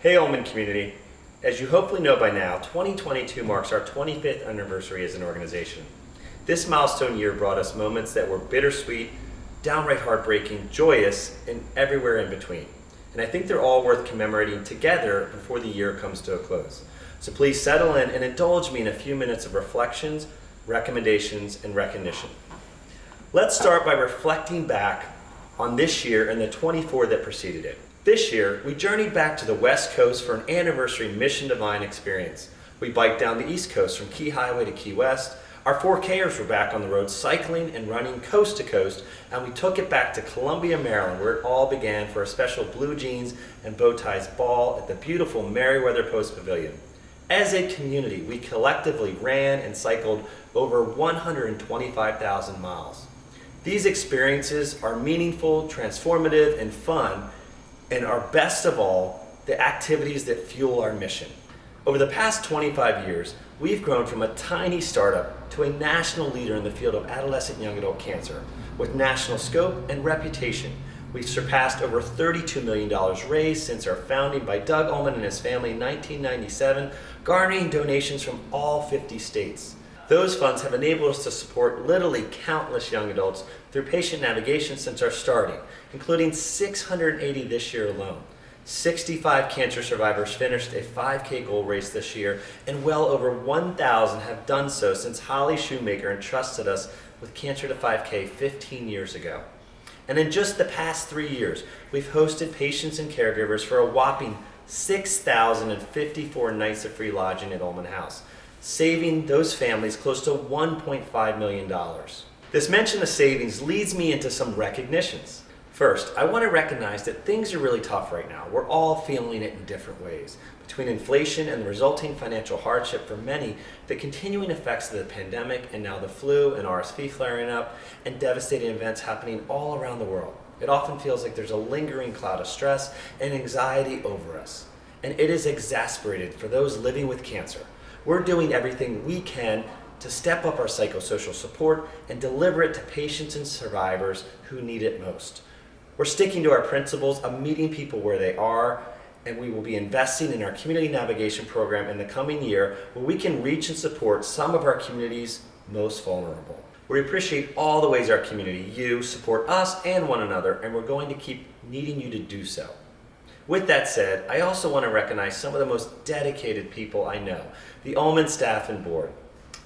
Hey Ullman community, as you hopefully know by now, 2022 marks our 25th anniversary as an organization. This milestone year brought us moments that were bittersweet, downright heartbreaking, joyous, and everywhere in between. And I think they're all worth commemorating together before the year comes to a close. So please settle in and indulge me in a few minutes of reflections, recommendations, and recognition. Let's start by reflecting back on this year and the 24 that preceded it. This year, we journeyed back to the West Coast for an anniversary Mission Divine experience. We biked down the East Coast from Key Highway to Key West. Our 4Kers were back on the road cycling and running coast to coast, and we took it back to Columbia, Maryland, where it all began for a special blue jeans and bow ties ball at the beautiful Merriweather Post Pavilion. As a community, we collectively ran and cycled over 125,000 miles. These experiences are meaningful, transformative, and fun, and are best of all, the activities that fuel our mission. Over the past 25 years, we've grown from a tiny startup to a national leader in the field of adolescent young adult cancer. With national scope and reputation, we've surpassed over $32 million raised since our founding by Doug Ullman and his family in 1997, garnering donations from all 50 states. Those funds have enabled us to support literally countless young adults through patient navigation since our starting, including 680 this year alone. 65 cancer survivors finished a 5K goal race this year, and well over 1,000 have done so since Holly Shoemaker entrusted us with Cancer to 5K 15 years ago. And in just the past 3 years, we've hosted patients and caregivers for a whopping 6,054 nights of free lodging at Ullman House, saving those families close to $1.5 million. This mention of savings leads me into some recognitions. First, I want to recognize that things are really tough right now. We're all feeling it in different ways. Between inflation and the resulting financial hardship for many, the continuing effects of the pandemic, and now the flu and RSV flaring up, and devastating events happening all around the world, it often feels like there's a lingering cloud of stress and anxiety over us. And it is exasperated for those living with cancer. We're doing everything we can to step up our psychosocial support and deliver it to patients and survivors who need it most. We're sticking to our principles of meeting people where they are, and we will be investing in our community navigation program in the coming year where we can reach and support some of our community's most vulnerable. We appreciate all the ways our community, you, support us and one another, and we're going to keep needing you to do so. With that said, I also want to recognize some of the most dedicated people I know, the Ullman staff and board.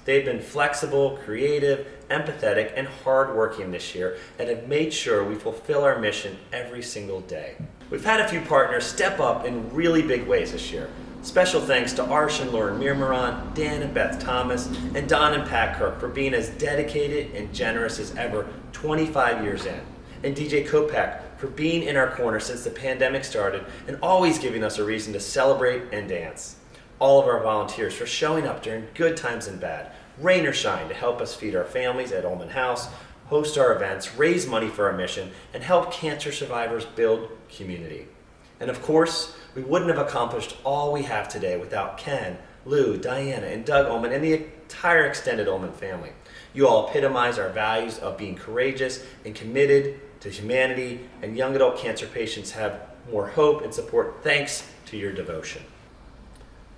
They've been flexible, creative, empathetic, and hardworking this year and have made sure we fulfill our mission every single day. We've had a few partners step up in really big ways this year. Special thanks to Arsh and Lauren Mirmaron, Dan and Beth Thomas, and Don and Pat Kirk for being as dedicated and generous as ever 25 years in. And DJ Kopak for being in our corner since the pandemic started and always giving us a reason to celebrate and dance. All of our volunteers for showing up during good times and bad, rain or shine, to help us feed our families at Ullman House, host our events, raise money for our mission, and help cancer survivors build community. And of course, we wouldn't have accomplished all we have today without Ken, Lou, Diana, and Doug Ullman, and the entire extended Ullman family. You all epitomize our values of being courageous and committed to humanity, and young adult cancer patients have more hope and support thanks to your devotion.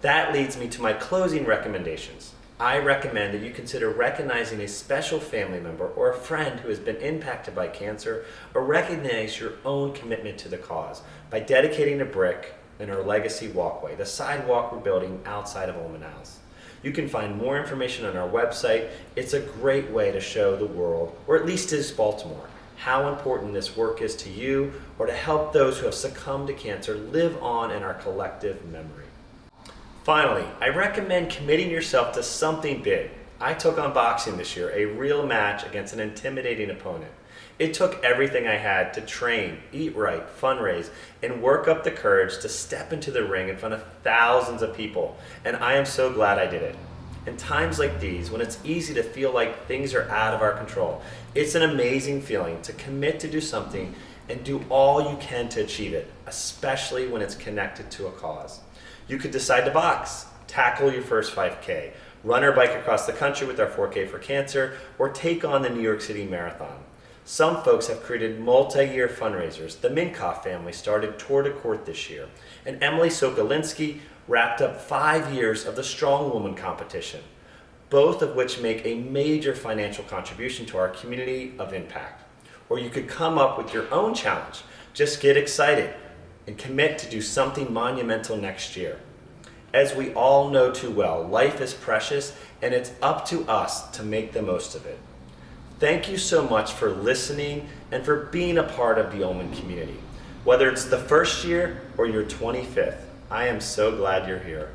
That leads me to my closing recommendations. I recommend that you consider recognizing a special family member or a friend who has been impacted by cancer, or recognize your own commitment to the cause by dedicating a brick in our legacy walkway, the sidewalk we're building outside of Ullman House. You can find more information on our website. It's a great way to show the world, or at least to Baltimore, how important this work is to you, or to help those who have succumbed to cancer live on in our collective memory. Finally, I recommend committing yourself to something big. I took on boxing this year, a real match against an intimidating opponent. It took everything I had to train, eat right, fundraise, and work up the courage to step into the ring in front of thousands of people, and I am so glad I did it. In times like these, when it's easy to feel like things are out of our control, it's an amazing feeling to commit to do something and do all you can to achieve it, especially when it's connected to a cause. You could decide to box, tackle your first 5K, run or bike across the country with our 4K for Cancer, or take on the New York City Marathon. Some folks have created multi-year fundraisers. The Minkoff family started Tour de Court this year, and Emily Sokolinsky wrapped up 5 years of the Strong Woman competition, both of which make a major financial contribution to our community of impact. Or you could come up with your own challenge. Just get excited and commit to do something monumental next year. As we all know too well, life is precious and it's up to us to make the most of it. Thank you so much for listening and for being a part of the Ullman community. Whether it's the first year or your 25th, I am so glad you're here.